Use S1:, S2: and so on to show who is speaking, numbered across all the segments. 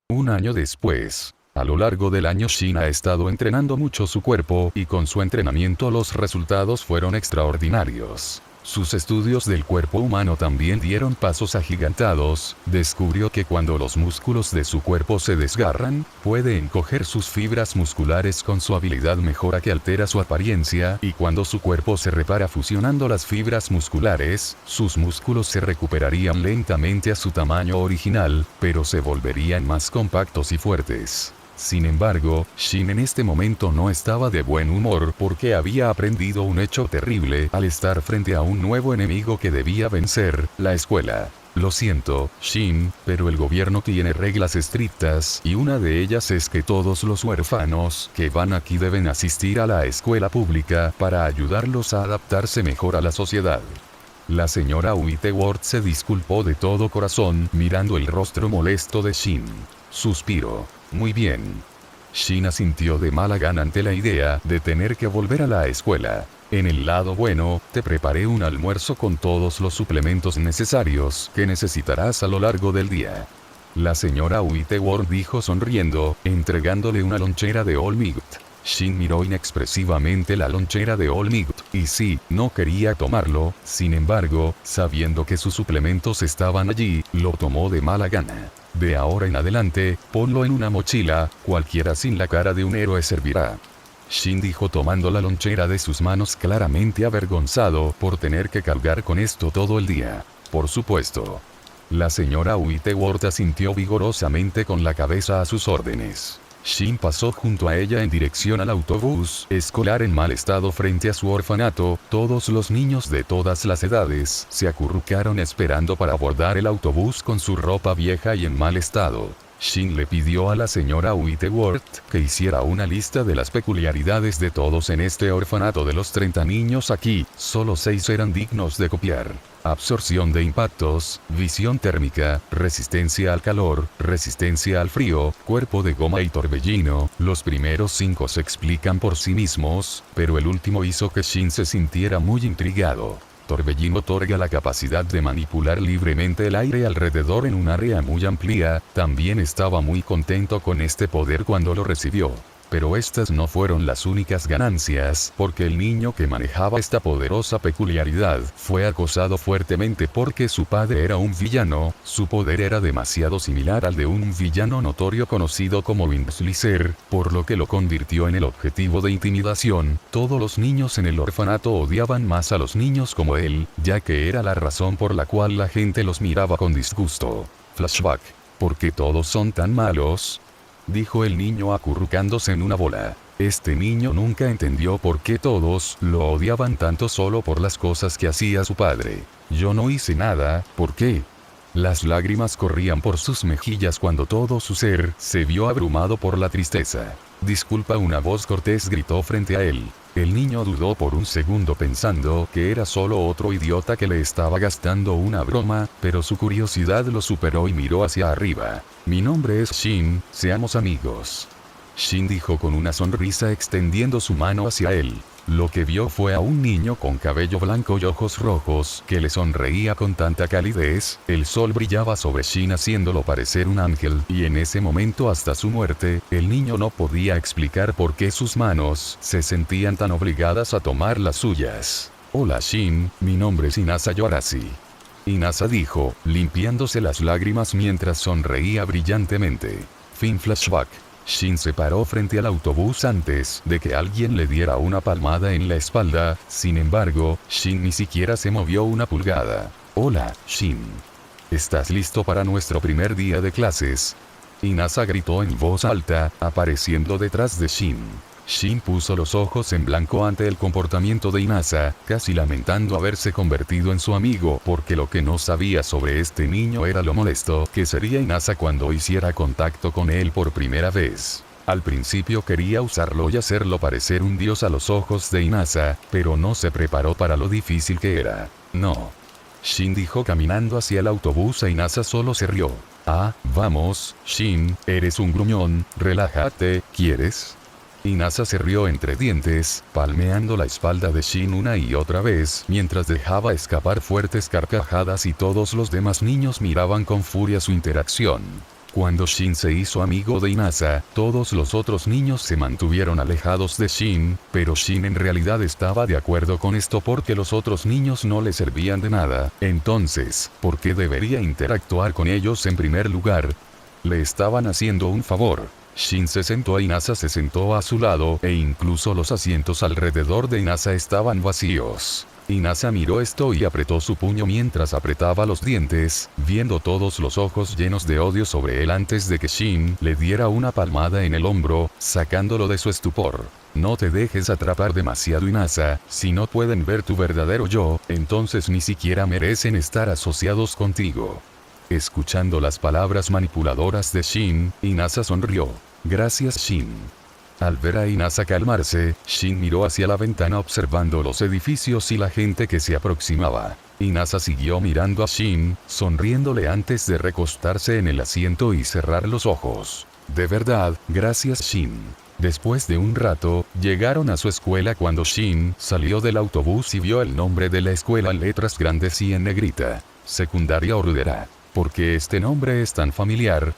S1: Un año después. A lo largo del año Shin ha estado entrenando mucho su cuerpo y con su entrenamiento los resultados fueron extraordinarios. Sus estudios del cuerpo humano también dieron pasos agigantados, descubrió que cuando los músculos de su cuerpo se desgarran, puede encoger sus fibras musculares con su habilidad mejora que altera su apariencia y cuando su cuerpo se repara fusionando las fibras musculares, sus músculos se recuperarían lentamente a su tamaño original, pero se volverían más compactos y fuertes. Sin embargo, Shin en este momento no estaba de buen humor porque había aprendido un hecho terrible al estar frente a un nuevo enemigo que debía vencer, la escuela. Lo siento, Shin, pero el gobierno tiene reglas estrictas y una de ellas es que todos los huérfanos que van aquí deben asistir a la escuela pública para ayudarlos a adaptarse mejor a la sociedad. La señora Whitworth se disculpó de todo corazón mirando el rostro molesto de Shin. Suspiró. Muy bien. Shin asintió de mala gana ante la idea de tener que volver a la escuela. En el lado bueno, te preparé un almuerzo con todos los suplementos necesarios que necesitarás a lo largo del día. La señora Whitworth dijo sonriendo, entregándole una lonchera de All Might. Shin miró inexpresivamente la lonchera de All Might, y sí, no quería tomarlo, sin embargo, sabiendo que sus suplementos estaban allí, lo tomó de mala gana. De ahora en adelante, ponlo en una mochila, cualquiera sin la cara de un héroe servirá. Shin dijo tomando la lonchera de sus manos claramente avergonzado por tener que cargar con esto todo el día. Por supuesto. La señora Whitworth asintió vigorosamente con la cabeza a sus órdenes. Shin pasó junto a ella en dirección al autobús escolar en mal estado frente a su orfanato. Todos los niños de todas las edades se acurrucaron esperando para abordar el autobús con su ropa vieja y en mal estado. Shin le pidió a la señora Whitworth que hiciera una lista de las peculiaridades de todos en este orfanato de los 30 niños aquí, solo 6 eran dignos de copiar. Absorción de impactos, visión térmica, resistencia al calor, resistencia al frío, cuerpo de goma y torbellino. Los primeros 5 se explican por sí mismos, pero el último hizo que Shin se sintiera muy intrigado. Torbellino otorga la capacidad de manipular libremente el aire alrededor en un área muy amplia. También estaba muy contento con este poder cuando lo recibió. Pero estas no fueron las únicas ganancias, porque el niño que manejaba esta poderosa peculiaridad fue acosado fuertemente porque su padre era un villano. Su poder era demasiado similar al de un villano notorio conocido como Windslicer, por lo que lo convirtió en el objetivo de intimidación. Todos los niños en el orfanato odiaban más a los niños como él, ya que era la razón por la cual la gente los miraba con disgusto. Flashback. ¿Por qué todos son tan malos?, dijo el niño acurrucándose en una bola. Este niño nunca entendió por qué todos lo odiaban tanto solo por las cosas que hacía su padre. Yo no hice nada, ¿por qué? Las lágrimas corrían por sus mejillas cuando todo su ser se vio abrumado por la tristeza. Disculpa, una voz cortés gritó frente a él. El niño dudó por un segundo pensando que era solo otro idiota que le estaba gastando una broma, pero su curiosidad lo superó y miró hacia arriba. Mi nombre es Shin, seamos amigos. Shin dijo con una sonrisa extendiendo su mano hacia él. Lo que vio fue a un niño con cabello blanco y ojos rojos que le sonreía con tanta calidez. El sol brillaba sobre Shin haciéndolo parecer un ángel, y en ese momento hasta su muerte, el niño no podía explicar por qué sus manos se sentían tan obligadas a tomar las suyas. Hola Shin, mi nombre es Inasa Yorashi. Inasa dijo, limpiándose las lágrimas mientras sonreía brillantemente. Fin flashback. Shin se paró frente al autobús antes de que alguien le diera una palmada en la espalda. Sin embargo, Shin ni siquiera se movió una pulgada. Hola, Shin. ¿Estás listo para nuestro primer día de clases? Inasa gritó en voz alta, apareciendo detrás de Shin. Shin puso los ojos en blanco ante el comportamiento de Inasa, casi lamentando haberse convertido en su amigo porque lo que no sabía sobre este niño era lo molesto que sería Inasa cuando hiciera contacto con él por primera vez. Al principio quería usarlo y hacerlo parecer un dios a los ojos de Inasa, pero no se preparó para lo difícil que era. No. Shin dijo caminando hacia el autobús e Inasa solo se rió. Ah, vamos, Shin, eres un gruñón, relájate, ¿quieres? Inasa se rió entre dientes, palmeando la espalda de Shin una y otra vez, mientras dejaba escapar fuertes carcajadas y todos los demás niños miraban con furia su interacción. Cuando Shin se hizo amigo de Inasa, todos los otros niños se mantuvieron alejados de Shin, pero Shin en realidad estaba de acuerdo con esto porque los otros niños no le servían de nada. Entonces, ¿por qué debería interactuar con ellos en primer lugar? Le estaban haciendo un favor. Shin se sentó, Inasa se sentó a su lado, e incluso los asientos alrededor de Inasa estaban vacíos. Inasa miró esto y apretó su puño mientras apretaba los dientes, viendo todos los ojos llenos de odio sobre él antes de que Shin le diera una palmada en el hombro, sacándolo de su estupor. No te dejes atrapar demasiado, Inasa. Si no pueden ver tu verdadero yo, entonces ni siquiera merecen estar asociados contigo. Escuchando las palabras manipuladoras de Shin, Inasa sonrió. Gracias, Shin. Al ver a Inasa calmarse, Shin miró hacia la ventana observando los edificios y la gente que se aproximaba. Inasa siguió mirando a Shin, sonriéndole antes de recostarse en el asiento y cerrar los ojos. De verdad, gracias, Shin. Después de un rato, llegaron a su escuela cuando Shin salió del autobús y vio el nombre de la escuela en letras grandes y en negrita. Secundaria Orudera. ¿Por qué este nombre es tan familiar?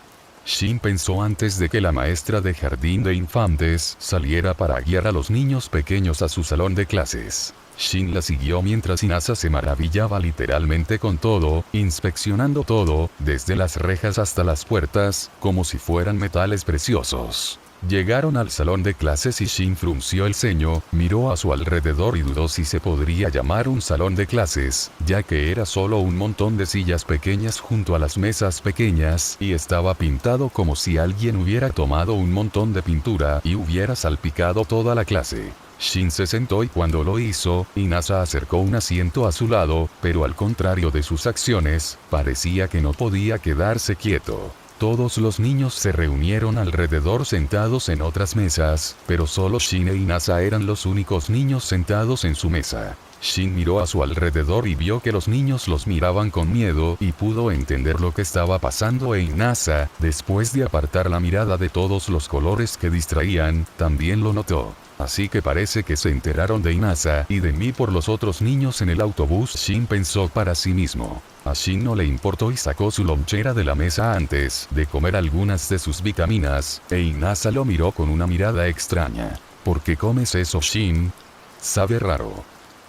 S1: Shin pensó antes de que la maestra de jardín de infantes saliera para guiar a los niños pequeños a su salón de clases. Shin la siguió mientras Inasa se maravillaba literalmente con todo, inspeccionando todo, desde las rejas hasta las puertas, como si fueran metales preciosos. Llegaron al salón de clases y Shin frunció el ceño, miró a su alrededor y dudó si se podría llamar un salón de clases, ya que era solo un montón de sillas pequeñas junto a las mesas pequeñas y estaba pintado como si alguien hubiera tomado un montón de pintura y hubiera salpicado toda la clase. Shin se sentó y cuando lo hizo, Inasa acercó un asiento a su lado, pero al contrario de sus acciones, parecía que no podía quedarse quieto. Todos los niños se reunieron alrededor sentados en otras mesas, pero solo Shin e Inasa eran los únicos niños sentados en su mesa. Shin miró a su alrededor y vio que los niños los miraban con miedo y pudo entender lo que estaba pasando e Inasa, después de apartar la mirada de todos los colores que distraían, también lo notó. Así que parece que se enteraron de Inasa y de mí por los otros niños en el autobús. Shin pensó para sí mismo. A Shin no le importó y sacó su lonchera de la mesa antes de comer algunas de sus vitaminas, e Inasa lo miró con una mirada extraña. ¿Por qué comes eso, Shin? Sabe raro,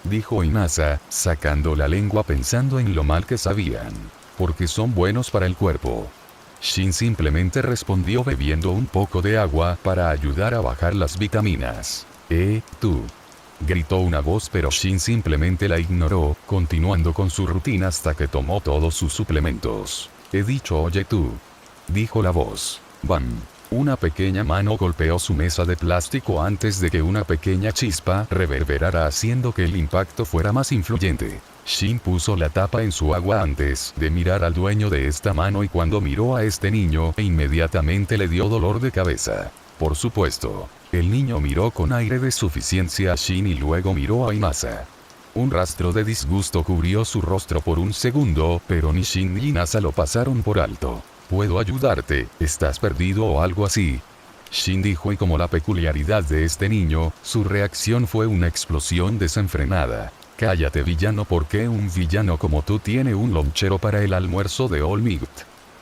S1: dijo Inasa, sacando la lengua pensando en lo mal que sabían. Porque son buenos para el cuerpo. Shin simplemente respondió bebiendo un poco de agua para ayudar a bajar las vitaminas. Tú. Gritó una voz, pero Shin simplemente la ignoró, continuando con su rutina hasta que tomó todos sus suplementos. He dicho oye tú, dijo la voz. ¡Bam! Una pequeña mano golpeó su mesa de plástico antes de que una pequeña chispa reverberara haciendo que el impacto fuera más influyente. Shin puso la tapa en su agua antes de mirar al dueño de esta mano y cuando miró a este niño, inmediatamente le dio dolor de cabeza. Por supuesto. El niño miró con aire de suficiencia a Shin y luego miró a Inasa. Un rastro de disgusto cubrió su rostro por un segundo, pero ni Shin ni Inasa lo pasaron por alto. ¿Puedo ayudarte? ¿Estás perdido o algo así? Shin dijo y como la peculiaridad de este niño, su reacción fue una explosión desenfrenada. Cállate villano, ¿por qué un villano como tú tiene un lonchero para el almuerzo de All Might?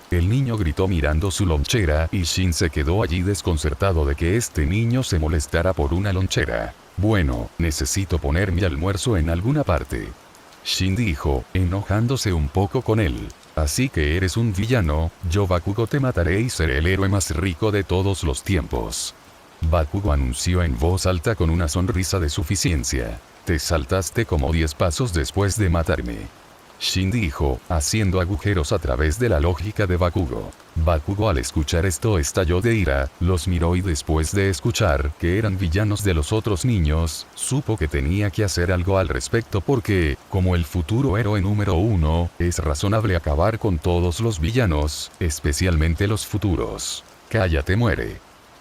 S1: El niño gritó mirando su lonchera y Shin se quedó allí desconcertado de que este niño se molestara por una lonchera. Bueno, necesito poner mi almuerzo en alguna parte. Shin dijo, enojándose un poco con él. Así que eres un villano, yo Bakugo te mataré y seré el héroe más rico de todos los tiempos. Bakugo anunció en voz alta con una sonrisa de suficiencia. Te saltaste como 10 pasos después de matarme. Shin dijo, haciendo agujeros a través de la lógica de Bakugo. Bakugo al escuchar esto estalló de ira, los miró y después de escuchar que eran villanos de los otros niños, supo que tenía que hacer algo al respecto porque, como el futuro héroe número 1, es razonable acabar con todos los villanos, especialmente los futuros. Cállate, muere,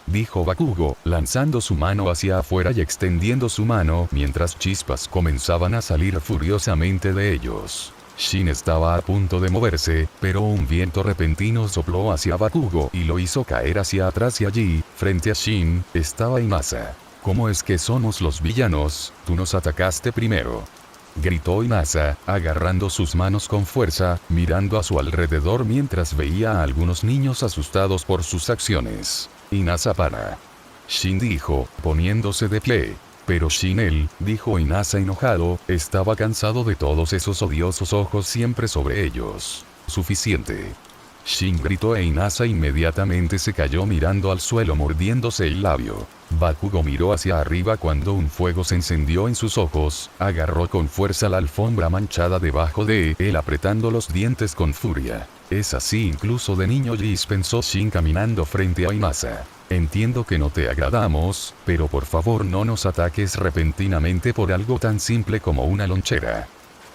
S1: dijo Bakugo, lanzando su mano hacia afuera y extendiendo su mano mientras chispas comenzaban a salir furiosamente de ellos. Shin estaba a punto de moverse, pero un viento repentino sopló hacia Bakugo y lo hizo caer hacia atrás y allí, frente a Shin, estaba Inasa. ¿Cómo es que somos los villanos? Tú nos atacaste primero. gritó Inasa, agarrando sus manos con fuerza, mirando a su alrededor mientras veía a algunos niños asustados por sus acciones. Inasa para. Shin dijo, poniéndose de pie. Pero Shin él, dijo Inasa enojado, estaba cansado de todos esos odiosos ojos siempre sobre ellos. Suficiente. Shin gritó e Inasa inmediatamente se cayó mirando al suelo mordiéndose el labio. Bakugo miró hacia arriba cuando un fuego se encendió en sus ojos, agarró con fuerza la alfombra manchada debajo de él apretando los dientes con furia. Es así incluso de niño Jis, pensó Shin caminando frente a Inasa. Entiendo que no te agradamos, pero por favor no nos ataques repentinamente por algo tan simple como una lonchera.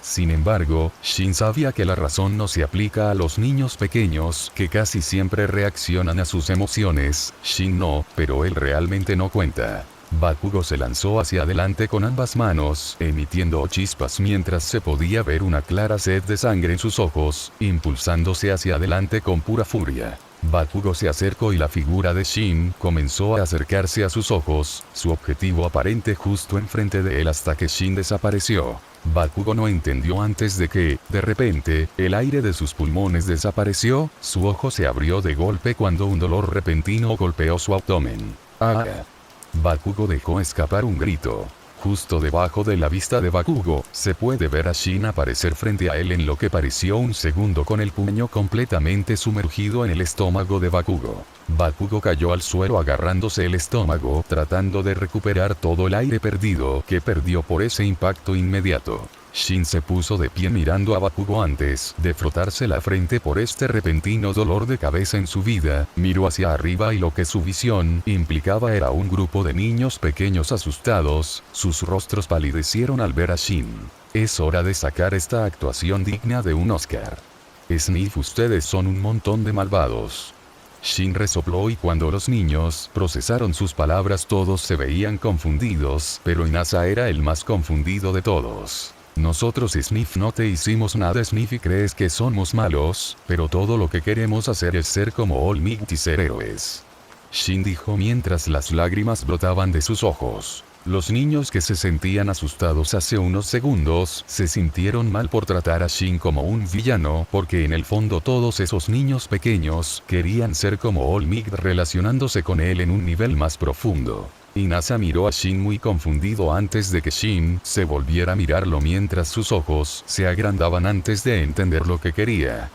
S1: Sin embargo, Shin sabía que la razón no se aplica a los niños pequeños, que casi siempre reaccionan a sus emociones. Shin no, pero él realmente no cuenta. Bakugo se lanzó hacia adelante con ambas manos, emitiendo chispas mientras se podía ver una clara sed de sangre en sus ojos, impulsándose hacia adelante con pura furia. Bakugo se acercó y la figura de Shin comenzó a acercarse a sus ojos, su objetivo aparente justo enfrente de él hasta que Shin desapareció. Bakugo no entendió antes de que, de repente, el aire de sus pulmones desapareció, su ojo se abrió de golpe cuando un dolor repentino golpeó su abdomen. ¡Ah! Bakugo dejó escapar un grito. Justo debajo de la vista de Bakugo, se puede ver a Shin aparecer frente a él en lo que pareció un segundo con el puño completamente sumergido en el estómago de Bakugo. Bakugo cayó al suelo agarrándose el estómago, tratando de recuperar todo el aire perdido que perdió por ese impacto inmediato. Shin se puso de pie mirando a Bakugo antes de frotarse la frente por este repentino dolor de cabeza en su vida, miró hacia arriba y lo que su visión implicaba era un grupo de niños pequeños asustados, sus rostros palidecieron al ver a Shin. Es hora de sacar esta actuación digna de un Oscar. Sniff, ustedes son un montón de malvados. Shin resopló y cuando los niños procesaron sus palabras todos se veían confundidos, pero Inasa era el más confundido de todos. Nosotros Sniff no te hicimos nada Sniff y crees que somos malos, pero todo lo que queremos hacer es ser como All Might y ser héroes. Shin dijo mientras las lágrimas brotaban de sus ojos. Los niños que se sentían asustados hace unos segundos se sintieron mal por tratar a Shin como un villano porque en el fondo todos esos niños pequeños querían ser como All Might relacionándose con él en un nivel más profundo. Inasa miró a Shin muy confundido antes de que Shin se volviera a mirarlo mientras sus ojos se agrandaban antes de entender lo que quería.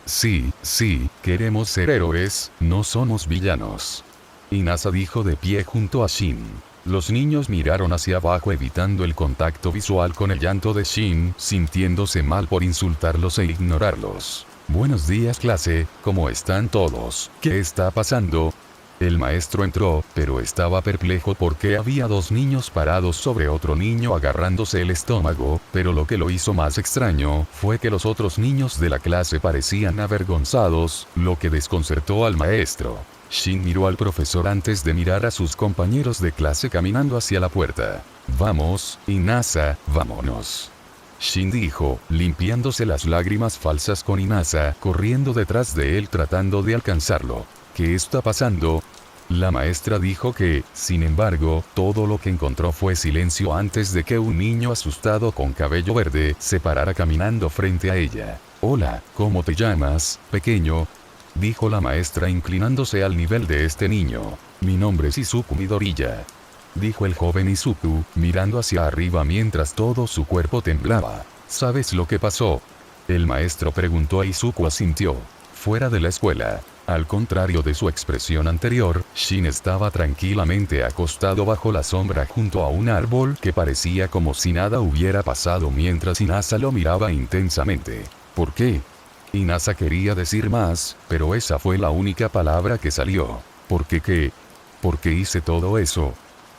S1: Sí, queremos ser héroes, no somos villanos. Inasa dijo de pie junto a Shin. Los niños miraron hacia abajo evitando el contacto visual con el llanto de Shin, sintiéndose mal por insultarlos e ignorarlos. Buenos días clase, ¿cómo están todos? ¿Qué está pasando? El maestro entró, pero estaba perplejo porque había dos niños parados sobre otro niño agarrándose el estómago, pero lo que lo hizo más extraño fue que los otros niños de la clase parecían avergonzados, lo que desconcertó al maestro. Shin miró al profesor antes de mirar a sus compañeros de clase caminando hacia la puerta. Vamos, Inasa, vámonos. Shin dijo, limpiándose las lágrimas falsas con Inasa corriendo detrás de él tratando de alcanzarlo. ¿Qué está pasando? La maestra dijo que, sin embargo, todo lo que encontró fue silencio antes de que un niño asustado con cabello verde se parara caminando frente a ella. Hola, ¿cómo te llamas, pequeño? Dijo la maestra inclinándose al nivel de este niño. Mi nombre es Izuku Midoriya. Dijo el joven Izuku, mirando hacia arriba mientras todo su cuerpo temblaba. ¿Sabes lo que pasó? El maestro preguntó a Izuku asintió. Fuera de la escuela. Al contrario de su expresión anterior, Shin estaba tranquilamente acostado bajo la sombra junto a un árbol que parecía como si nada hubiera pasado mientras Inasa lo miraba intensamente. ¿Por qué? Inasa quería decir más, pero esa fue la única palabra que salió. ¿Por qué qué? ¿Por qué hice todo eso?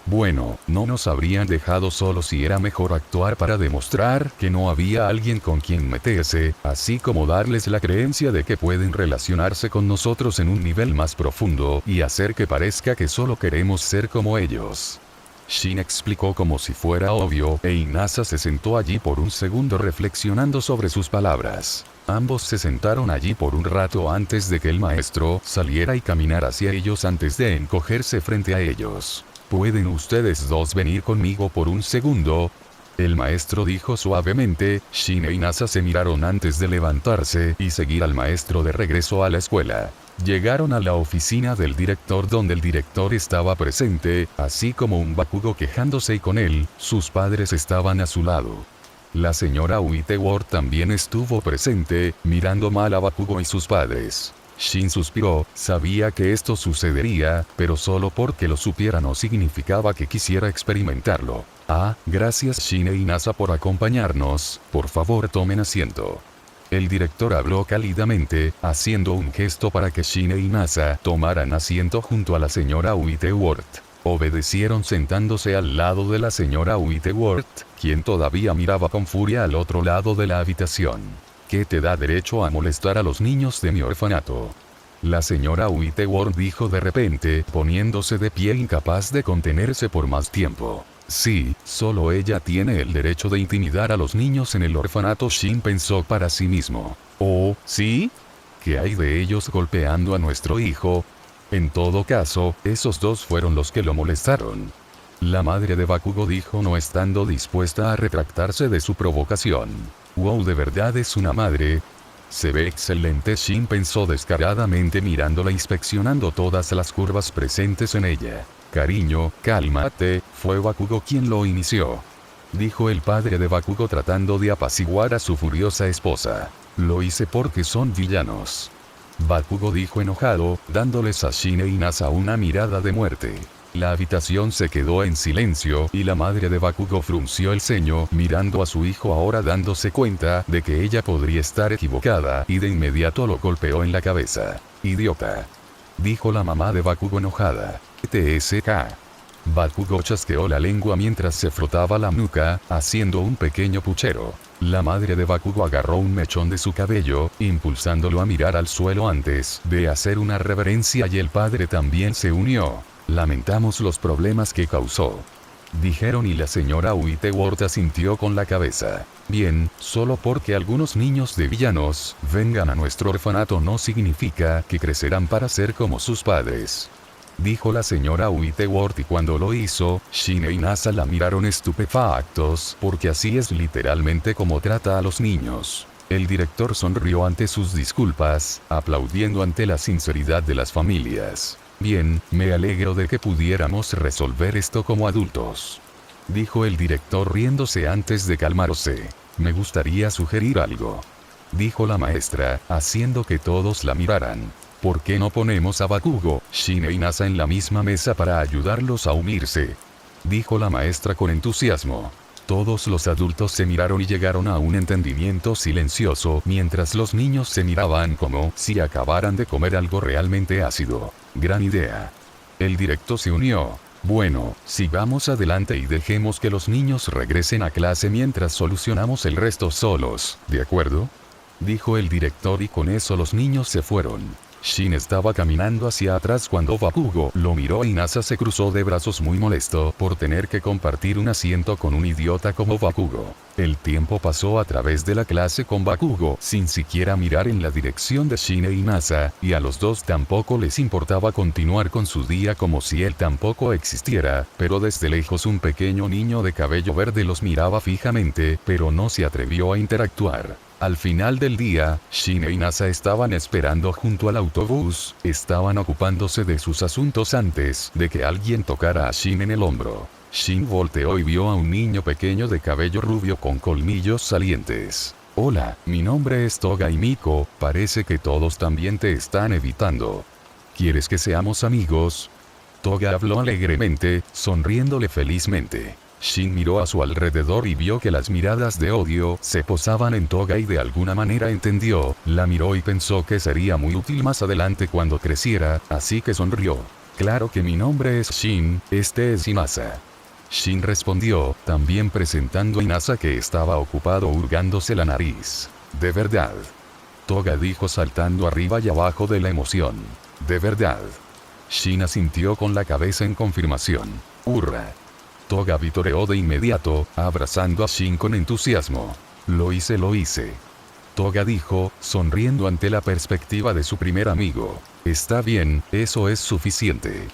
S1: Bueno, no nos habrían dejado solos y era mejor actuar para demostrar que no había alguien con quien meterse, así como darles la creencia de que pueden relacionarse con nosotros en un nivel más profundo y hacer que parezca que solo queremos ser como ellos. Shin explicó como si fuera obvio, e Inasa se sentó allí por un segundo reflexionando sobre sus palabras. Ambos se sentaron allí por un rato antes de que el maestro saliera y caminara hacia ellos antes de encogerse frente a ellos. ¿Pueden ustedes dos venir conmigo por un segundo? El maestro dijo suavemente. Shin e Inasa se miraron antes de levantarse y seguir al maestro de regreso a la escuela. Llegaron a la oficina del director donde el director estaba presente, así como un Bakugo quejándose y con él, sus padres estaban a su lado. La señora Whitworth también estuvo presente, mirando mal a Bakugo y sus padres. Shin suspiró, sabía que esto sucedería, pero solo porque lo supiera no significaba que quisiera experimentarlo. Ah, gracias Shin e Inasa por acompañarnos, por favor tomen asiento. El director habló cálidamente, haciendo un gesto para que Shin e Inasa tomaran asiento junto a la señora Whitworth. Obedecieron sentándose al lado de la señora Whitworth, quien todavía miraba con furia al otro lado de la habitación. ¿Qué te da derecho a molestar a los niños de mi orfanato? La señora Whitworth dijo de repente, poniéndose de pie incapaz de contenerse por más tiempo. Sí, solo ella tiene el derecho de intimidar a los niños en el orfanato. Shin pensó para sí mismo. ¿Oh, sí? ¿Qué hay de ellos golpeando a nuestro hijo? En todo caso, esos dos fueron los que lo molestaron. La madre de Bakugo dijo no estando dispuesta a retractarse de su provocación. Wow, ¿de verdad es una madre? Se ve excelente. Shin pensó descaradamente mirándola inspeccionando todas las curvas presentes en ella. Cariño, cálmate, fue Bakugo quien lo inició. Dijo el padre de Bakugo tratando de apaciguar a su furiosa esposa. Lo hice porque son villanos. Bakugo dijo enojado, dándoles a Shin e Inasa una mirada de muerte. La habitación se quedó en silencio y la madre de Bakugo frunció el ceño mirando a su hijo ahora dándose cuenta de que ella podría estar equivocada y de inmediato lo golpeó en la cabeza. Idiota. Dijo la mamá de Bakugo enojada. TSK. Bakugo chasqueó la lengua mientras se frotaba la nuca, haciendo un pequeño puchero. La madre de Bakugo agarró un mechón de su cabello, impulsándolo a mirar al suelo antes de hacer una reverencia y el padre también se unió. Lamentamos los problemas que causó. Dijeron y la señora Whitworth asintió con la cabeza. Bien, solo porque algunos niños de villanos vengan a nuestro orfanato no significa que crecerán para ser como sus padres. Dijo la señora Whitworth y cuando lo hizo, Shin e Inasa la miraron estupefactos porque así es literalmente como trata a los niños. El director sonrió ante sus disculpas, aplaudiendo ante la sinceridad de las familias. Bien, me alegro de que pudiéramos resolver esto como adultos. Dijo el director riéndose antes de calmarse. Me gustaría sugerir algo. Dijo la maestra, haciendo que todos la miraran. ¿Por qué no ponemos a Bakugo, Shin e Inasa en la misma mesa para ayudarlos a unirse? Dijo la maestra con entusiasmo. Todos los adultos se miraron y llegaron a un entendimiento silencioso mientras los niños se miraban como si acabaran de comer algo realmente ácido. Gran idea. El director se unió. Bueno, sigamos adelante y dejemos que los niños regresen a clase mientras solucionamos el resto solos, ¿de acuerdo? Dijo el director y con eso los niños se fueron. Shin estaba caminando hacia atrás cuando Bakugo lo miró y Inasa se cruzó de brazos muy molesto por tener que compartir un asiento con un idiota como Bakugo. El tiempo pasó a través de la clase con Bakugo sin siquiera mirar en la dirección de Shin e Inasa, y a los dos tampoco les importaba continuar con su día como si él tampoco existiera, pero desde lejos un pequeño niño de cabello verde los miraba fijamente, pero no se atrevió a interactuar. Al final del día, Shin e Inasa estaban esperando junto al autobús, estaban ocupándose de sus asuntos antes de que alguien tocara a Shin en el hombro. Shin volteó y vio a un niño pequeño de cabello rubio con colmillos salientes. Hola, mi nombre es Toga y Miko, parece que todos también te están evitando. ¿Quieres que seamos amigos? Toga habló alegremente, sonriéndole felizmente. Shin miró a su alrededor y vio que las miradas de odio se posaban en Toga y de alguna manera entendió, la miró y pensó que sería muy útil más adelante cuando creciera, así que sonrió. Claro que mi nombre es Shin, este es Inasa. Shin respondió, también presentando a Inasa que estaba ocupado hurgándose la nariz. ¿De verdad? Toga dijo saltando arriba y abajo de la emoción. ¿De verdad? Shin asintió con la cabeza en confirmación. ¡Hurra! Toga vitoreó de inmediato, abrazando a Shin con entusiasmo. Lo hice. Toga dijo, sonriendo ante la perspectiva de su primer amigo. Está bien, eso es suficiente.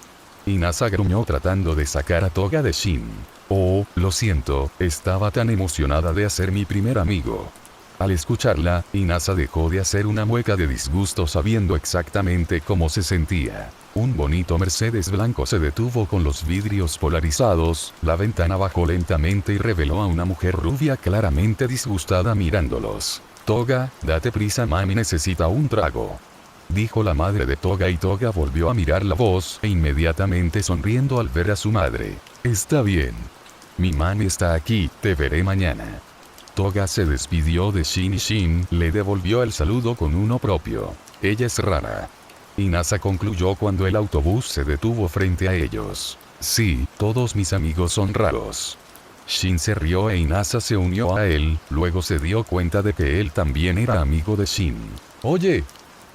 S1: Inasa gruñó tratando de sacar a Toga de Shin. Oh, Lo siento, estaba tan emocionada de hacer mi primer amigo. Al escucharla, Inasa dejó de hacer una mueca de disgusto sabiendo exactamente cómo se sentía. Un bonito Mercedes blanco se detuvo con los vidrios polarizados, la ventana bajó lentamente y reveló a una mujer rubia claramente disgustada mirándolos. Toga, date prisa, mami necesita un trago. Dijo la madre de Toga y Toga volvió a mirar la voz e inmediatamente sonriendo al ver a su madre. Está bien. Mi mami está aquí, te veré mañana. Toga se despidió de Shin y Shin le devolvió el saludo con uno propio. Ella es rara. Inasa concluyó cuando el autobús se detuvo frente a ellos. Sí, todos mis amigos son raros. Shin se rió e Inasa se unió a él, luego se dio cuenta de que él también era amigo de Shin. Oye.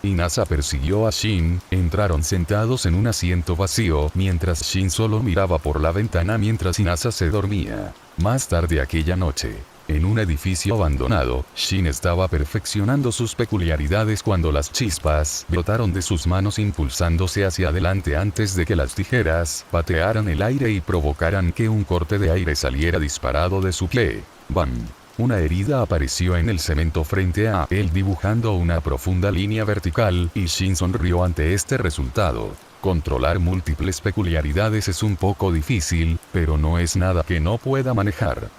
S1: Inasa persiguió a Shin, entraron sentados en un asiento vacío mientras Shin solo miraba por la ventana mientras Inasa se dormía. Más tarde aquella noche, en un edificio abandonado, Shin estaba perfeccionando sus peculiaridades cuando las chispas brotaron de sus manos impulsándose hacia adelante antes de que las tijeras patearan el aire y provocaran que un corte de aire saliera disparado de su pie. ¡Bam! Una herida apareció en el cemento frente a él dibujando una profunda línea vertical, y Shin sonrió ante este resultado. Controlar múltiples peculiaridades es un poco difícil, pero no es nada que no pueda manejar.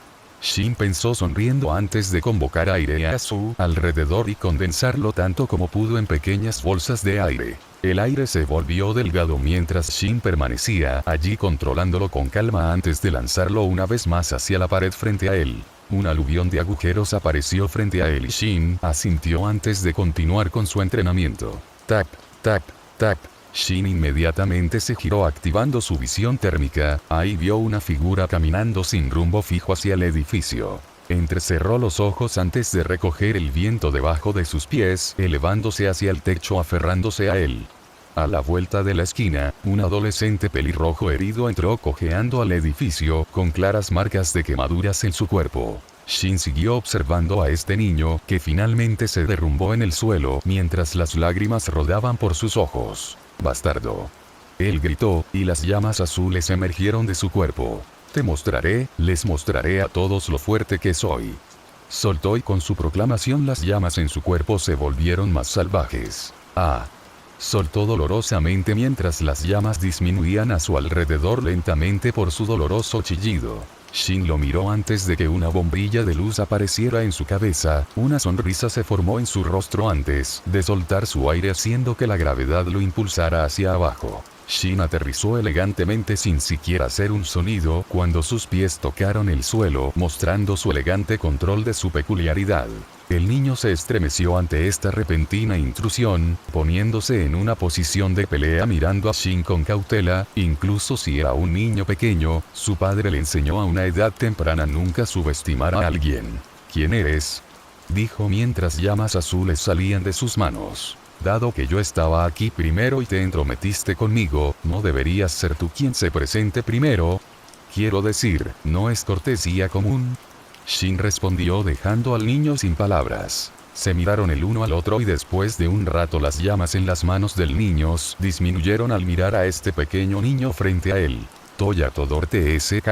S1: Shin pensó sonriendo antes de convocar aire a su alrededor y condensarlo tanto como pudo en pequeñas bolsas de aire. El aire se volvió delgado mientras Shin permanecía allí controlándolo con calma antes de lanzarlo una vez más hacia la pared frente a él. Un aluvión de agujeros apareció frente a él y Shin asintió antes de continuar con su entrenamiento. Tap, tap, tap. Shin inmediatamente se giró activando su visión térmica, ahí vio una figura caminando sin rumbo fijo hacia el edificio. Entrecerró los ojos antes de recoger el viento debajo de sus pies, elevándose hacia el techo aferrándose a él. A la vuelta de la esquina, un adolescente pelirrojo herido entró cojeando al edificio, con claras marcas de quemaduras en su cuerpo. Shin siguió observando a este niño, que finalmente se derrumbó en el suelo mientras las lágrimas rodaban por sus ojos. «Bastardo». Él gritó, y las llamas azules emergieron de su cuerpo. Les mostraré a todos lo fuerte que soy. Soltó y con su proclamación las llamas en su cuerpo se volvieron más salvajes. «Ah». Soltó dolorosamente mientras las llamas disminuían a su alrededor lentamente por su doloroso chillido. Shin lo miró antes de que una bombilla de luz apareciera en su cabeza, una sonrisa se formó en su rostro antes de soltar su aire haciendo que la gravedad lo impulsara hacia abajo. Shin aterrizó elegantemente sin siquiera hacer un sonido cuando sus pies tocaron el suelo mostrando su elegante control de su peculiaridad. El niño se estremeció ante esta repentina intrusión, poniéndose en una posición de pelea mirando a Shin con cautela, incluso si era un niño pequeño, su padre le enseñó a una edad temprana nunca subestimar a alguien. ¿Quién eres?, dijo mientras llamas azules salían de sus manos. Dado que yo estaba aquí primero y te entrometiste conmigo, ¿no deberías ser tú quien se presente primero? Quiero decir, ¿no es cortesía común? Shin respondió dejando al niño sin palabras. Se miraron el uno al otro y después de un rato las llamas en las manos del niño disminuyeron al mirar a este pequeño niño frente a él. Toya Todor Tsk.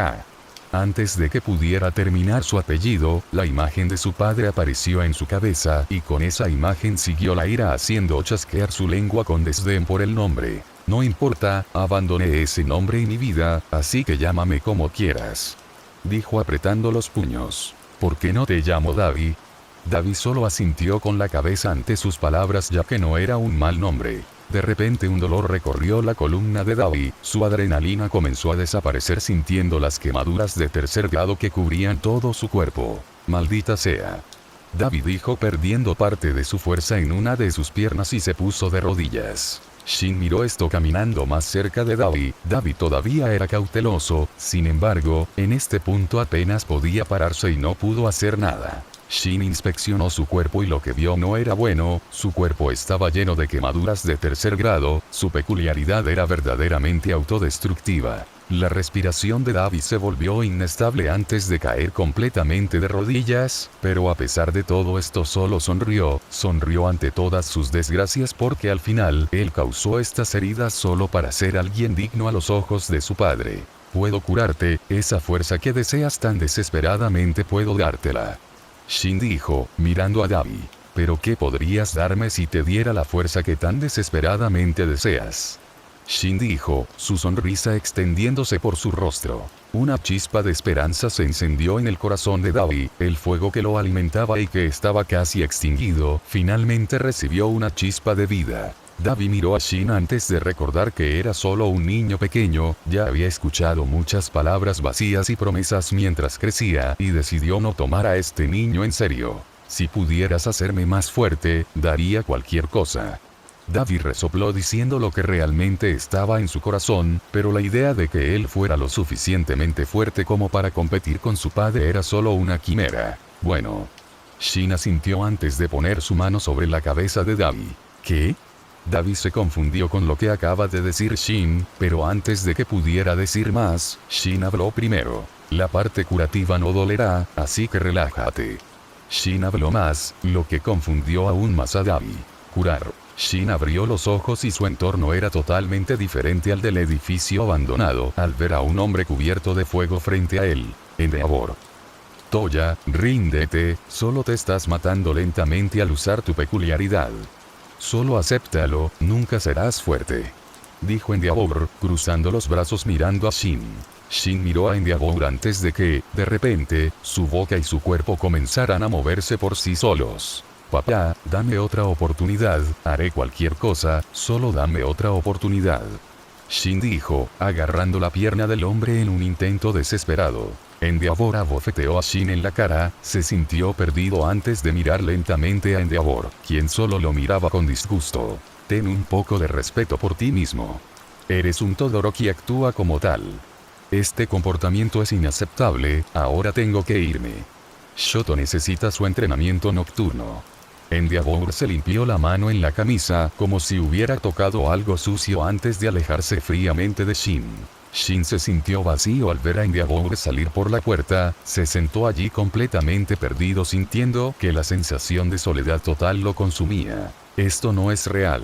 S1: Antes de que pudiera terminar su apellido, la imagen de su padre apareció en su cabeza y con esa imagen siguió la ira haciendo chasquear su lengua con desdén por el nombre. No importa, abandoné ese nombre en mi vida, así que llámame como quieras. Dijo apretando los puños. ¿Por qué no te llamo Davi? Davi solo asintió con la cabeza ante sus palabras ya que no era un mal nombre. De repente un dolor recorrió la columna de Davi, su adrenalina comenzó a desaparecer sintiendo las quemaduras de tercer grado que cubrían todo su cuerpo. Maldita sea. Davi dijo perdiendo parte de su fuerza en una de sus piernas y se puso de rodillas. Shin miró esto caminando más cerca de Davi. Davi todavía era cauteloso, sin embargo, en este punto apenas podía pararse y no pudo hacer nada. Shin inspeccionó su cuerpo y lo que vio no era bueno, su cuerpo estaba lleno de quemaduras de tercer grado, su peculiaridad era verdaderamente autodestructiva. La respiración de Davi se volvió inestable antes de caer completamente de rodillas, pero a pesar de todo esto solo sonrió ante todas sus desgracias porque al final él causó estas heridas solo para ser alguien digno a los ojos de su padre. puedo curarte, esa fuerza que deseas tan desesperadamente puedo dártela. Shin dijo, mirando a Dabi. ¿Pero qué podrías darme si te diera la fuerza que tan desesperadamente deseas? Shin dijo, su sonrisa extendiéndose por su rostro. Una chispa de esperanza se encendió en el corazón de Dabi, el fuego que lo alimentaba y que estaba casi extinguido, finalmente recibió una chispa de vida. Dabi miró a Shin antes de recordar que era solo un niño pequeño, ya había escuchado muchas palabras vacías y promesas mientras crecía y decidió no tomar a este niño en serio. Si pudieras hacerme más fuerte, daría cualquier cosa. Dabi resopló diciendo lo que realmente estaba en su corazón, pero la idea de que él fuera lo suficientemente fuerte como para competir con su padre era solo una quimera. Bueno. Shin asintió antes de poner su mano sobre la cabeza de Dabi. ¿Qué? Dabi se confundió con lo que acaba de decir Shin, pero antes de que pudiera decir más, Shin habló primero. La parte curativa no dolerá, así que relájate. Shin habló más, lo que confundió aún más a Dabi. Curar. Shin abrió los ojos y su entorno era totalmente diferente al del edificio abandonado, al ver a un hombre cubierto de fuego frente a él. Endeavor. Toya, ríndete, solo te estás matando lentamente al usar tu peculiaridad. Solo acéptalo, nunca serás fuerte. Dijo Endeavor, cruzando los brazos mirando a Shin. Shin miró a Endeavor antes de que, de repente, su boca y su cuerpo comenzaran a moverse por sí solos. Papá, dame otra oportunidad, haré cualquier cosa, solo dame otra oportunidad. Shin dijo, agarrando la pierna del hombre en un intento desesperado. Endeavor abofeteó a Shin en la cara, se sintió perdido antes de mirar lentamente a Endeavor, quien solo lo miraba con disgusto. Ten un poco de respeto por ti mismo. Eres un Todoroki y actúa como tal. Este comportamiento es inaceptable, ahora tengo que irme. Shoto necesita su entrenamiento nocturno. Endeavor se limpió la mano en la camisa, como si hubiera tocado algo sucio antes de alejarse fríamente de Shin. Shin se sintió vacío al ver a Endeavor salir por la puerta, se sentó allí completamente perdido sintiendo que la sensación de soledad total lo consumía. Esto no es real.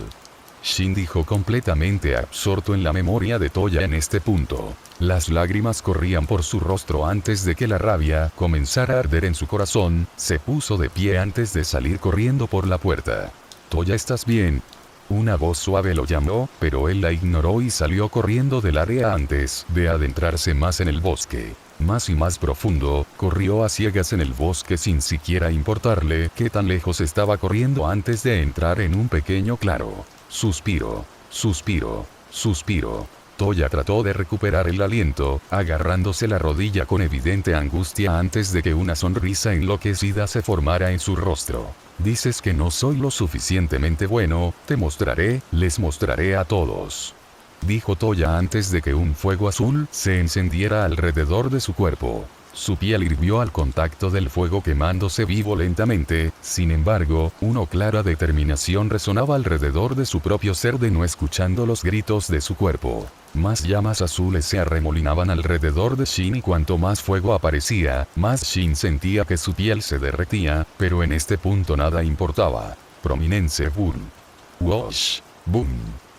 S1: Shin dijo completamente absorto en la memoria de Toya en este punto. Las lágrimas corrían por su rostro antes de que la rabia comenzara a arder en su corazón, se puso de pie antes de salir corriendo por la puerta. Toya, ¿estás bien? Una voz suave lo llamó, pero él la ignoró y salió corriendo del área antes de adentrarse más en el bosque. Más y más profundo, corrió a ciegas en el bosque sin siquiera importarle qué tan lejos estaba corriendo antes de entrar en un pequeño claro. Suspiro, suspiro, suspiro. Toya trató de recuperar el aliento, agarrándose la rodilla con evidente angustia antes de que una sonrisa enloquecida se formara en su rostro. Dices que no soy lo suficientemente bueno, les mostraré a todos. Dijo Toya antes de que un fuego azul se encendiera alrededor de su cuerpo. Su piel hirvió al contacto del fuego quemándose vivo lentamente, sin embargo, una clara determinación resonaba alrededor de su propio ser de no escuchando los gritos de su cuerpo. Más llamas azules se arremolinaban alrededor de Shin y cuanto más fuego aparecía, más Shin sentía que su piel se derretía, pero en este punto nada importaba. Prominence boom. Wash. Boom.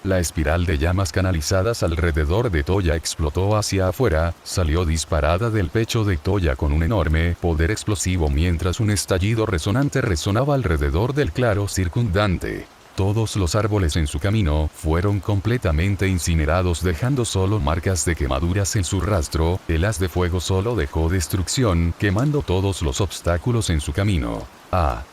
S1: La espiral de llamas canalizadas alrededor de Toya explotó hacia afuera, salió disparada del pecho de Toya con un enorme poder explosivo mientras un estallido resonante resonaba alrededor del claro circundante. Todos los árboles en su camino fueron completamente incinerados dejando solo marcas de quemaduras en su rastro, el haz de fuego solo dejó destrucción, quemando todos los obstáculos en su camino. ¡Ah!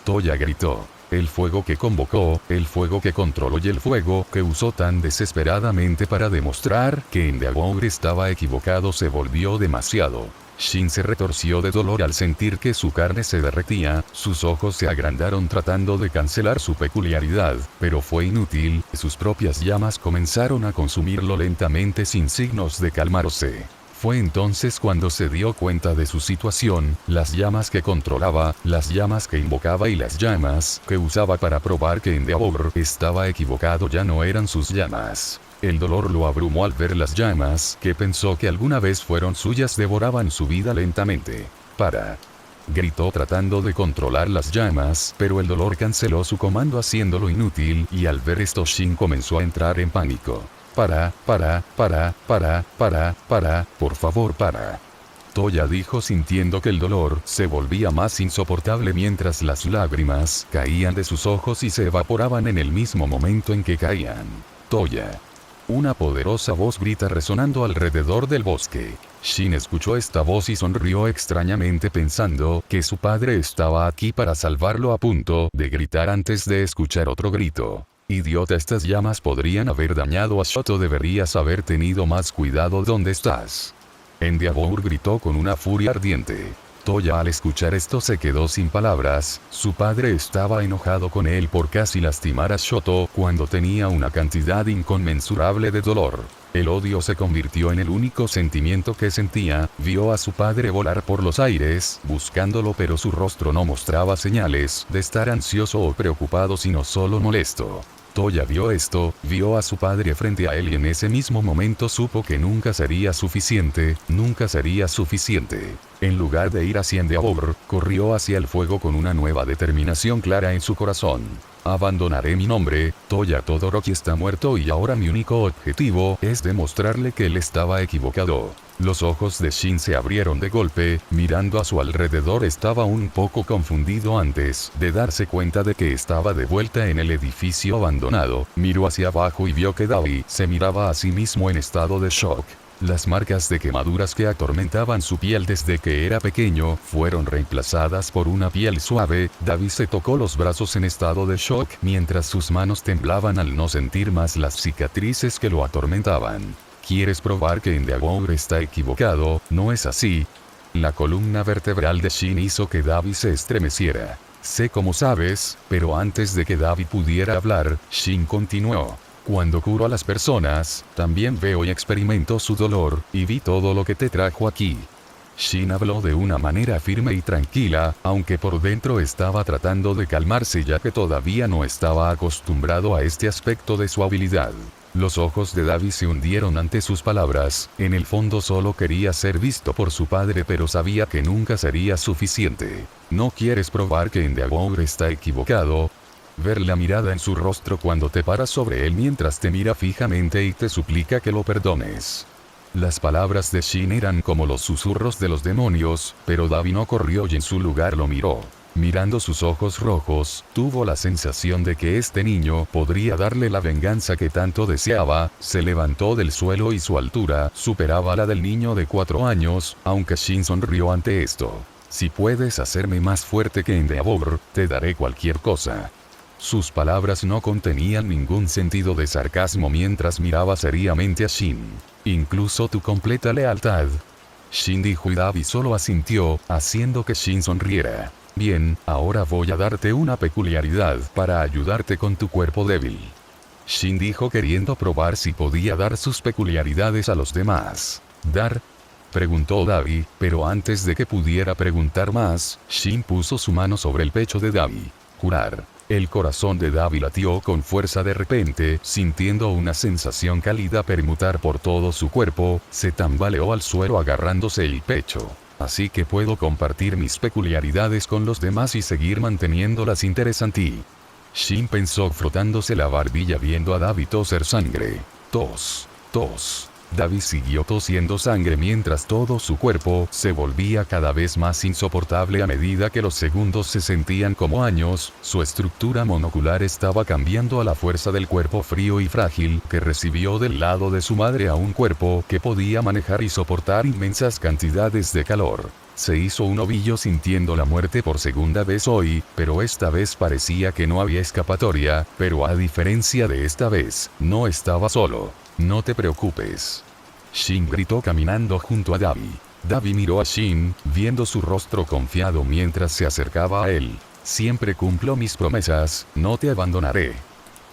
S1: Toya gritó. El fuego que convocó, el fuego que controló y el fuego que usó tan desesperadamente para demostrar que Endeavor estaba equivocado se volvió demasiado. Shin se retorció de dolor al sentir que su carne se derretía, sus ojos se agrandaron tratando de cancelar su peculiaridad, pero fue inútil, sus propias llamas comenzaron a consumirlo lentamente sin signos de calmarse. Fue entonces cuando se dio cuenta de su situación, las llamas que controlaba, las llamas que invocaba y las llamas que usaba para probar que Endeavor estaba equivocado ya no eran sus llamas. El dolor lo abrumó al ver las llamas que pensó que alguna vez fueron suyas devoraban su vida lentamente. ¡Para! Gritó tratando de controlar las llamas, pero el dolor canceló su comando haciéndolo inútil, y al ver esto Shin comenzó a entrar en pánico. por favor para. Toya dijo sintiendo que el dolor se volvía más insoportable mientras las lágrimas caían de sus ojos y se evaporaban en el mismo momento en que caían. Toya. Una poderosa voz grita resonando alrededor del bosque. Shin escuchó esta voz y sonrió extrañamente pensando que su padre estaba aquí para salvarlo a punto de gritar antes de escuchar otro grito. Idiota, estas llamas podrían haber dañado a Shoto, deberías haber tenido más cuidado. ¿Dónde estás? Endeavor gritó con una furia ardiente. Toya al escuchar esto se quedó sin palabras. Su padre estaba enojado con él por casi lastimar a Shoto cuando tenía una cantidad inconmensurable de dolor. El odio se convirtió en el único sentimiento que sentía. Vio a su padre volar por los aires, buscándolo, pero su rostro no mostraba señales de estar ansioso o preocupado, sino solo molesto. Toya vio esto, vio a su padre frente a él y en ese mismo momento supo que nunca sería suficiente, nunca sería suficiente. En lugar de ir hacia Endeavor, corrió hacia el fuego con una nueva determinación clara en su corazón. Abandonaré mi nombre. Toya Todoroki está muerto y ahora mi único objetivo es demostrarle que él estaba equivocado. Los ojos de Shin se abrieron de golpe, mirando a su alrededor. Estaba un poco confundido antes de darse cuenta de que estaba de vuelta en el edificio abandonado. Miró hacia abajo y vio que Dabi se miraba a sí mismo en estado de shock. Las marcas de quemaduras que atormentaban su piel desde que era pequeño fueron reemplazadas por una piel suave. Dabi se tocó los brazos en estado de shock mientras sus manos temblaban al no sentir más las cicatrices que lo atormentaban. ¿Quieres probar que Endeavor está equivocado? ¿No es así? La columna vertebral de Shin hizo que Dabi se estremeciera. Sé cómo sabes, pero antes de que Dabi pudiera hablar, Shin continuó. Cuando curo a las personas, también veo y experimento su dolor, y vi todo lo que te trajo aquí. Shin habló de una manera firme y tranquila, aunque por dentro estaba tratando de calmarse ya que todavía no estaba acostumbrado a este aspecto de su habilidad. Los ojos de Dabi se hundieron ante sus palabras. En el fondo solo quería ser visto por su padre, pero sabía que nunca sería suficiente. ¿No quieres probar que Endeavor está equivocado? Ver la mirada en su rostro cuando te paras sobre él mientras te mira fijamente y te suplica que lo perdones. Las palabras de Shin eran como los susurros de los demonios, pero Dabi no corrió y en su lugar lo miró. Mirando sus ojos rojos, tuvo la sensación de que este niño podría darle la venganza que tanto deseaba. Se levantó del suelo y su altura superaba la del niño de 4 años, aunque Shin sonrió ante esto. Si puedes hacerme más fuerte que Endeavor, te daré cualquier cosa. Sus palabras no contenían ningún sentido de sarcasmo mientras miraba seriamente a Shin. Incluso tu completa lealtad. Shin dijo y Dabi solo asintió, haciendo que Shin sonriera. Bien, ahora voy a darte una peculiaridad para ayudarte con tu cuerpo débil. Shin dijo queriendo probar si podía dar sus peculiaridades a los demás. ¿Dar? Preguntó Dabi, pero antes de que pudiera preguntar más, Shin puso su mano sobre el pecho de Dabi. Curar. El corazón de Dabi latió con fuerza de repente, sintiendo una sensación cálida permutar por todo su cuerpo. Se tambaleó al suelo agarrándose el pecho. Así que puedo compartir mis peculiaridades con los demás y seguir manteniéndolas interesantes. Shin pensó frotándose la barbilla viendo a Dabi toser sangre. Tos. Tos. Dabi siguió tosiendo sangre mientras todo su cuerpo se volvía cada vez más insoportable a medida que los segundos se sentían como años. Su estructura monocular estaba cambiando a la fuerza del cuerpo frío y frágil que recibió del lado de su madre a un cuerpo que podía manejar y soportar inmensas cantidades de calor. Se hizo un ovillo sintiendo la muerte por segunda vez hoy, pero esta vez parecía que no había escapatoria, pero a diferencia de esta vez, no estaba solo. No te preocupes. Shin gritó caminando junto a Dabi. Dabi miró a Shin, viendo su rostro confiado mientras se acercaba a él. Siempre cumplo mis promesas, no te abandonaré.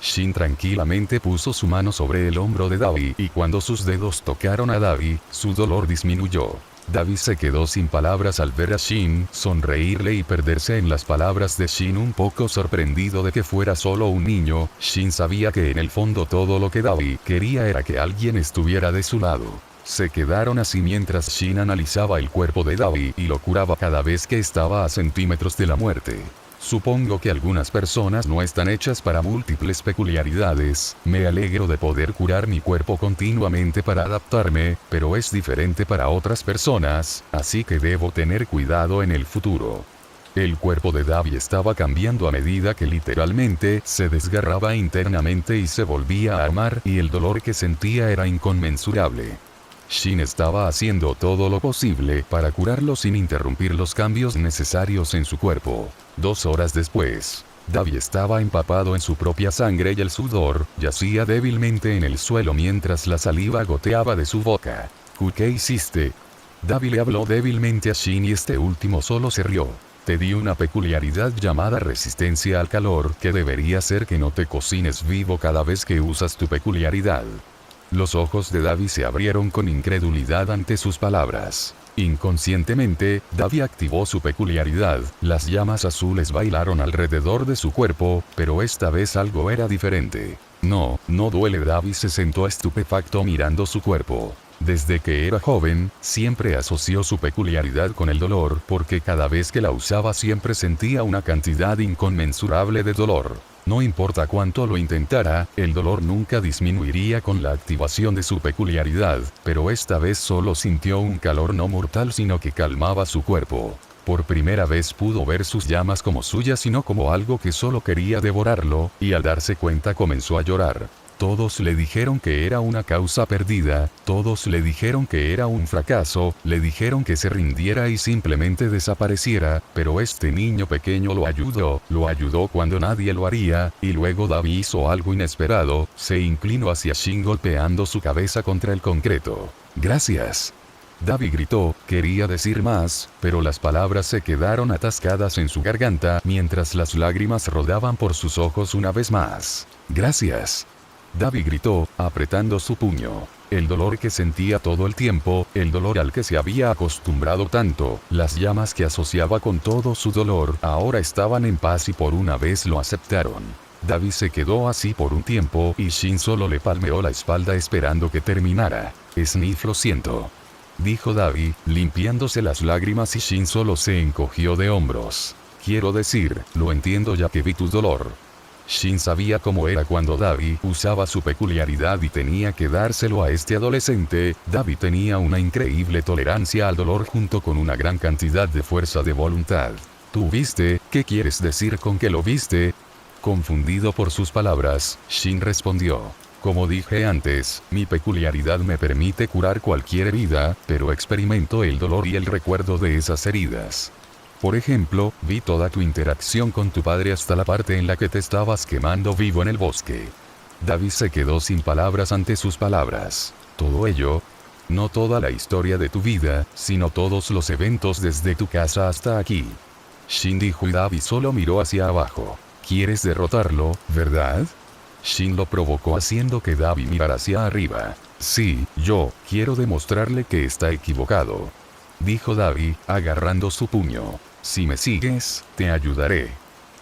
S1: Shin tranquilamente puso su mano sobre el hombro de Dabi y cuando sus dedos tocaron a Dabi, su dolor disminuyó. Dabi se quedó sin palabras al ver a Shin sonreírle y perderse en las palabras de Shin un poco sorprendido de que fuera solo un niño. Shin sabía que en el fondo todo lo que Dabi quería era que alguien estuviera de su lado. Se quedaron así mientras Shin analizaba el cuerpo de Dabi y lo curaba cada vez que estaba a centímetros de la muerte. Supongo que algunas personas no están hechas para múltiples peculiaridades, me alegro de poder curar mi cuerpo continuamente para adaptarme, pero es diferente para otras personas, así que debo tener cuidado en el futuro. El cuerpo de Davi estaba cambiando a medida que literalmente se desgarraba internamente y se volvía a armar, y el dolor que sentía era inconmensurable. Shin estaba haciendo todo lo posible para curarlo sin interrumpir los cambios necesarios en su cuerpo. 2 horas después, Davi estaba empapado en su propia sangre y el sudor yacía débilmente en el suelo mientras la saliva goteaba de su boca. ¿Qué hiciste? Davi le habló débilmente a Shin y este último solo se rió. Te di una peculiaridad llamada resistencia al calor que debería ser que no te cocines vivo cada vez que usas tu peculiaridad. Los ojos de Davi se abrieron con incredulidad ante sus palabras. Inconscientemente, Davi activó su peculiaridad, las llamas azules bailaron alrededor de su cuerpo, pero esta vez algo era diferente. No duele. Davi se sentó estupefacto mirando su cuerpo. Desde que era joven, siempre asoció su peculiaridad con el dolor, porque cada vez que la usaba siempre sentía una cantidad inconmensurable de dolor. No importa cuánto lo intentara, el dolor nunca disminuiría con la activación de su peculiaridad, pero esta vez solo sintió un calor no mortal sino que calmaba su cuerpo. Por primera vez pudo ver sus llamas como suyas y no como algo que solo quería devorarlo, y al darse cuenta comenzó a llorar. Todos le dijeron que era una causa perdida, todos le dijeron que era un fracaso, le dijeron que se rindiera y simplemente desapareciera, pero este niño pequeño lo ayudó cuando nadie lo haría, y luego Davi hizo algo inesperado, se inclinó hacia Shin golpeando su cabeza contra el concreto. Gracias. Davi gritó, quería decir más, pero las palabras se quedaron atascadas en su garganta mientras las lágrimas rodaban por sus ojos una vez más. Gracias. Davi gritó, apretando su puño. El dolor que sentía todo el tiempo, el dolor al que se había acostumbrado tanto, las llamas que asociaba con todo su dolor, ahora estaban en paz y por una vez lo aceptaron. Davi se quedó así por un tiempo y Shin solo le palmeó la espalda esperando que terminara. Sniff, lo siento, dijo Davi, limpiándose las lágrimas y Shin solo se encogió de hombros. Quiero decir, lo entiendo ya que vi tu dolor. Shin sabía cómo era cuando Davi usaba su peculiaridad y tenía que dárselo a este adolescente. Davi tenía una increíble tolerancia al dolor junto con una gran cantidad de fuerza de voluntad. ¿Tú viste? ¿Qué quieres decir con que lo viste? Confundido por sus palabras, Shin respondió. Como dije antes, mi peculiaridad me permite curar cualquier herida, pero experimento el dolor y el recuerdo de esas heridas. Por ejemplo, vi toda tu interacción con tu padre hasta la parte en la que te estabas quemando vivo en el bosque. Davi se quedó sin palabras ante sus palabras. ¿Todo ello? No toda la historia de tu vida, sino todos los eventos desde tu casa hasta aquí. Shin dijo y Davi solo miró hacia abajo. ¿Quieres derrotarlo, verdad? Shin lo provocó haciendo que Davi mirara hacia arriba. Sí, yo quiero demostrarle que está equivocado, dijo Davi, agarrando su puño. Si me sigues, te ayudaré.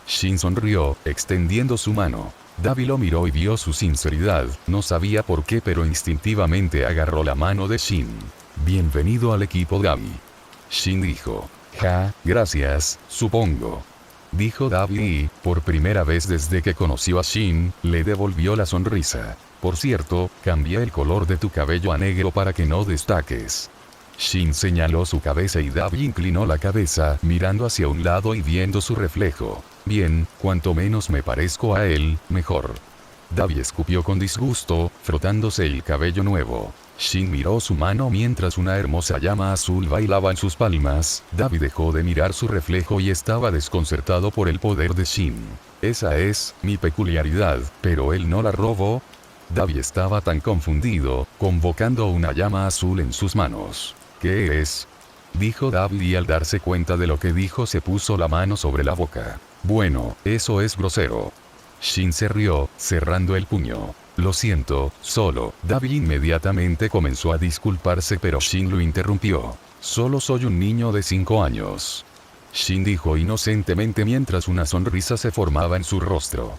S1: Shin sonrió, extendiendo su mano. Davi lo miró y vio su sinceridad, no sabía por qué pero instintivamente agarró la mano de Shin. Bienvenido al equipo Davi. Shin dijo. Gracias, supongo, dijo Davi y, por primera vez desde que conoció a Shin, le devolvió la sonrisa. Por cierto, cambié el color de tu cabello a negro para que no destaques. Shin señaló su cabeza y Davi inclinó la cabeza, mirando hacia un lado y viendo su reflejo. Bien, cuanto menos me parezco a él, mejor. Davi escupió con disgusto, frotándose el cabello nuevo. Shin miró su mano mientras una hermosa llama azul bailaba en sus palmas. Davi dejó de mirar su reflejo y estaba desconcertado por el poder de Shin. Esa es mi peculiaridad, pero él no la robó. Davi estaba tan confundido, convocando una llama azul en sus manos. ¿Qué es? Dijo Davi y al darse cuenta de lo que dijo se puso la mano sobre la boca. Bueno, eso es grosero. Shin se rió, cerrando el puño. Lo siento, solo. Davi inmediatamente comenzó a disculparse pero Shin lo interrumpió. Solo soy un niño de 5 años. Shin dijo inocentemente mientras una sonrisa se formaba en su rostro.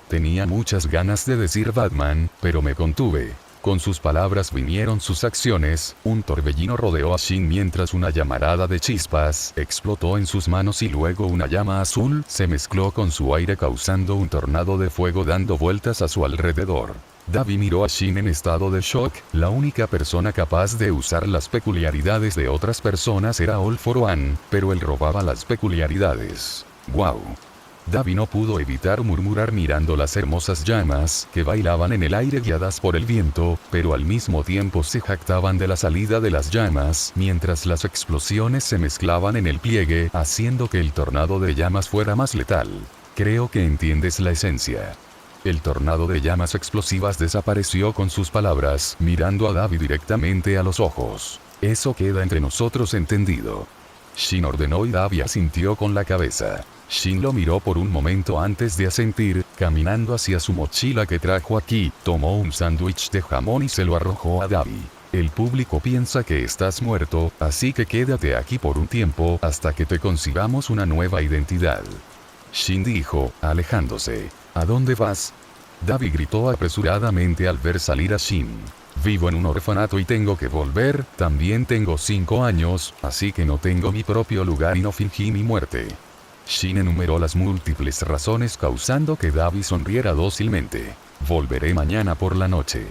S1: Tenía muchas ganas de decir Batman, pero me contuve. Con sus palabras vinieron sus acciones, un torbellino rodeó a Shin mientras una llamarada de chispas explotó en sus manos y luego una llama azul se mezcló con su aire causando un tornado de fuego dando vueltas a su alrededor. Davi miró a Shin en estado de shock, la única persona capaz de usar las peculiaridades de otras personas era All For One, pero él robaba las peculiaridades. ¡Wow! Davi no pudo evitar murmurar mirando las hermosas llamas que bailaban en el aire guiadas por el viento, pero al mismo tiempo se jactaban de la salida de las llamas mientras las explosiones se mezclaban en el pliegue, haciendo que el tornado de llamas fuera más letal. Creo que entiendes la esencia. El tornado de llamas explosivas desapareció con sus palabras, mirando a Davi directamente a los ojos. Eso queda entre nosotros entendido. Shin ordenó y Davi asintió con la cabeza. Shin lo miró por un momento antes de asentir, caminando hacia su mochila que trajo aquí, tomó un sándwich de jamón y se lo arrojó a Davi. El público piensa que estás muerto, así que quédate aquí por un tiempo hasta que te consigamos una nueva identidad. Shin dijo, alejándose. ¿A dónde vas? Davi gritó apresuradamente al ver salir a Shin. Vivo en un orfanato y tengo que volver, también tengo 5 años, así que no tengo mi propio lugar y no fingí mi muerte. Shin enumeró las múltiples razones causando que Davi sonriera dócilmente. Volveré mañana por la noche.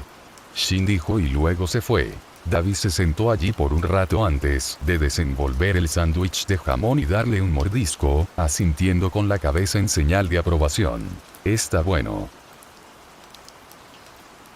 S1: Shin dijo y luego se fue. Davi se sentó allí por un rato antes de desenvolver el sándwich de jamón y darle un mordisco, asintiendo con la cabeza en señal de aprobación. Está bueno.